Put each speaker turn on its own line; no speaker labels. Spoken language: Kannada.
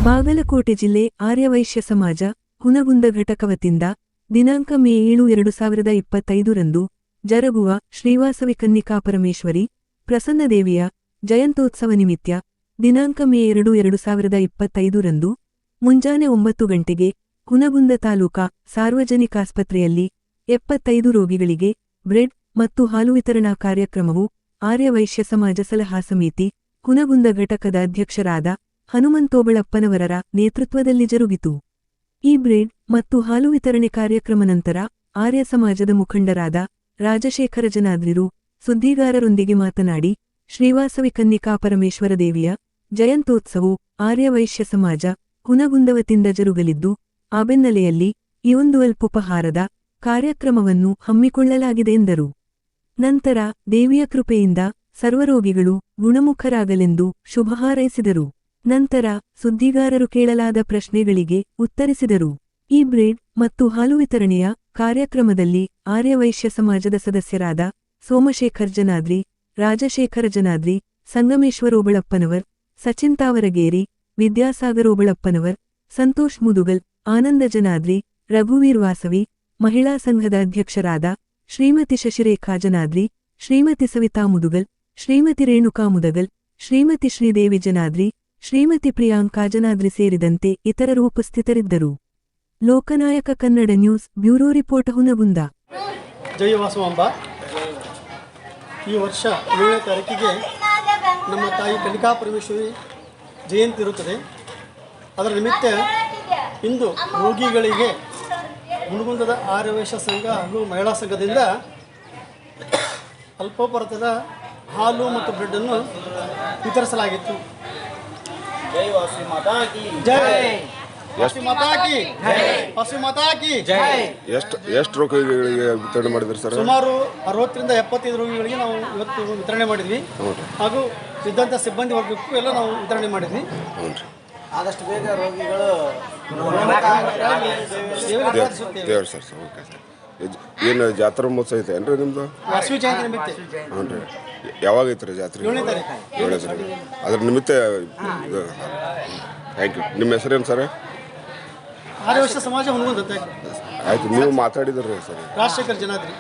ಬಾಗಲಕೋಟೆ ಜಿಲ್ಲೆ ಆರ್ಯವೈಶ್ಯ ಸಮಾಜ ಹುನಗುಂದ ಘಟಕ ವತಿಯಿಂದ ದಿನಾಂಕ ಮೇ 7, 2025 ಜರುಗುವ ಶ್ರೀವಾಸವಿ ಕನ್ನಿಕಾಪರಮೇಶ್ವರಿ ಪ್ರಸನ್ನದೇವಿಯ ಜಯಂತ್ಯೋತ್ಸವ ನಿಮಿತ್ತ ದಿನಾಂಕ ಮೇ 2, 2025 ಮುಂಜಾನೆ 9 ಗಂಟೆಗೆ ಹುನಗುಂದ ತಾಲೂಕಾ ಸಾರ್ವಜನಿಕಾಸ್ಪತ್ರೆಯಲ್ಲಿ 75 ರೋಗಿಗಳಿಗೆ ಬ್ರೆಡ್ ಮತ್ತು ಹಾಲು ವಿತರಣಾ ಕಾರ್ಯಕ್ರಮವು ಆರ್ಯವೈಶ್ಯ ಸಮಾಜ ಸಲಹಾ ಸಮಿತಿ ಹುನಗುಂದ ಘಟಕದ ಅಧ್ಯಕ್ಷರಾದ ಹನುಮಂತೋಬಳಪ್ಪನವರರ ನೇತೃತ್ವದಲ್ಲಿ ಜರುಗಿತು. ಈ ಬ್ರೆಡ್ ಮತ್ತು ಹಾಲು ವಿತರಣೆ ಕಾರ್ಯಕ್ರಮ ನಂತರ ಆರ್ಯ ಸಮಾಜದ ಮುಖಂಡರಾದ ರಾಜಶೇಖರ ಜನಾದ್ರಿರು ಸುದ್ದಿಗಾರರೊಂದಿಗೆ ಮಾತನಾಡಿ, ಶ್ರೀವಾಸವಿ ಕನ್ನಿಕಾಪರಮೇಶ್ವರ ದೇವಿಯ ಜಯಂತ್ಯೋತ್ಸವವು ಆರ್ಯವೈಶ್ಯ ಸಮಾಜ ಹುನಗುಂದ ವತಿಯಿಂದ ಜರುಗಲಿದ್ದು, ಆ ಬೆನ್ನಲೆಯಲ್ಲಿ ಈ ಒಂದು ಅಲ್ಪೋಪಹಾರದ ಕಾರ್ಯಕ್ರಮವನ್ನು ಹಮ್ಮಿಕೊಳ್ಳಲಾಗಿದೆ ಎಂದರು. ನಂತರ ದೇವಿಯ ಕೃಪೆಯಿಂದ ಸರ್ವರೋಗಿಗಳು ಗುಣಮುಖರಾಗಲೆಂದು ಶುಭ ಹಾರೈಸಿದರು. ನಂತರ ಸುದ್ದಿಗಾರರು ಕೇಳಲಾದ ಪ್ರಶ್ನೆಗಳಿಗೆ ಉತ್ತರಿಸಿದರು. ಈ ಬ್ರೆಡ್ ಮತ್ತು ಹಾಲು ವಿತರಣೆಯ ಕಾರ್ಯಕ್ರಮದಲ್ಲಿ ಆರ್ಯವೈಶ್ಯ ಸಮಾಜದ ಸದಸ್ಯರಾದ ಸೋಮಶೇಖರ್ ಜನಾದ್ರಿ, ರಾಜಶೇಖರ ಜನಾದ್ರಿ, ಸಂಗಮೇಶ್ವರೋಬಳಪ್ಪನವರ್, ಸಚಿನ್ ತಾವರಗೇರಿ, ವಿದ್ಯಾಸಾಗರೋಬಳಪ್ಪನವರ್, ಸಂತೋಷ್ ಮುದುಗಲ್, ಆನಂದ ಜನಾದ್ರಿ, ರಘುವೀರ್ ವಾಸವಿ, ಮಹಿಳಾ ಸಂಘದ ಅಧ್ಯಕ್ಷರಾದ ಶ್ರೀಮತಿ ಶಶಿರೇಖಾ ಜನಾದ್ರಿ, ಶ್ರೀಮತಿ ಸವಿತಾ ಮುದುಗಲ್, ಶ್ರೀಮತಿ ರೇಣುಕಾ ಮುದಗಲ್, ಶ್ರೀಮತಿ ಶ್ರೀದೇವಿ ಜನಾದ್ರಿ, ಶ್ರೀಮತಿ ಪ್ರಿಯಾಂಕಾ ಜನಾದ್ರಿ ಸೇರಿದಂತೆ ಇತರರು ಉಪಸ್ಥಿತರಿದ್ದರು. Loknayak Kannada news bureau report Hungund.
Jai Vasavamba. ಈ ವರ್ಷ 7ನೇ ತಾರೀಕಿಗೆ ನಮ್ಮ ತಾಯಿ ಕನ್ನಿಕಾಪರಮೇಶ್ವರಿ ಜಯಂತಿ ಇರುತ್ತದೆ. ಅದರ ನಿಮಿತ್ತ ಇಂದು ರೋಗಿಗಳಿಗೆ ಹುನಗುಂದದ ಆರ್ಯವೈಶ್ಯ ಸಂಘ ಹಾಗೂ ಮಹಿಳಾ ಸಂಘದಿಂದ ಅಲ್ಪೋಪಹಾರದ ಹಾಲು ಮತ್ತು ಬ್ರೆಡ್ಡನ್ನು ವಿತರಿಸಲಾಗಿತ್ತು. ಜೈ ವಾಸವಿ ಮಾತಾ ಕಿ ಜೈ. ವಾಸವಿ ಮಾತಾ ಕಿ ಜೈ. ವಾಸವಿ ಮಾತಾ ಕಿ ಜೈ.
ಎಷ್ಟು ರೋಗಿಗಳಿಗೆ ವಿತರಣೆ ಮಾಡಿದ್ರಿ ಸರ್?
ಸುಮಾರು 60 ರಿಂದ 75 ರೋಗಿಗಳಿಗೆ ನಾವು ಇವತ್ತು ವಿತರಣೆ ಮಾಡಿದ್ವಿ. ಹಾಗೂ ಇದ್ದಂಥ ಸಿಬ್ಬಂದಿ ವರ್ಗಕ್ಕೂ ಎಲ್ಲ ನಾವು ವಿತರಣೆ ಮಾಡಿದ್ವಿ. ಆದಷ್ಟು ಬೇಗ ರೋಗಿಗಳು
ದೇವ್ರು ಸರ್. Okay sir. ಏನು ಜಾತ್ರಾ ಮಹೋತ್ಸವ ಐತೆ ಏನ್ರಿ ನಿಮ್ಮದು?
ವಾಸವಿ ಜಯಂತಿ ನಿಮಿತ್ತ.
ಹ್ಞೂ ರೀ. ಯಾವಾಗ ಐತ್ರಿ ಜಾತ್ರೆ?
7ನೇ ತಾರೀಕು.
7ನೇ ತಾರೀಕು. ಅದ್ರ ನಿಮಿತ್ತ ಇದು. Thank you. ನಿಮ್ಮ ಹೆಸರೇನು ಸರ್?
ಆರ್ಯವೈಶ್ಯ ಸಮಾಜ ಹುನಗುಂದ.
ಆಯ್ತು, ನೀವು ಮಾತಾಡಿದ್ರಿ ಸರ್.
ರಾಜಶೇಖರ್ ಜನಾದ್ರಿ.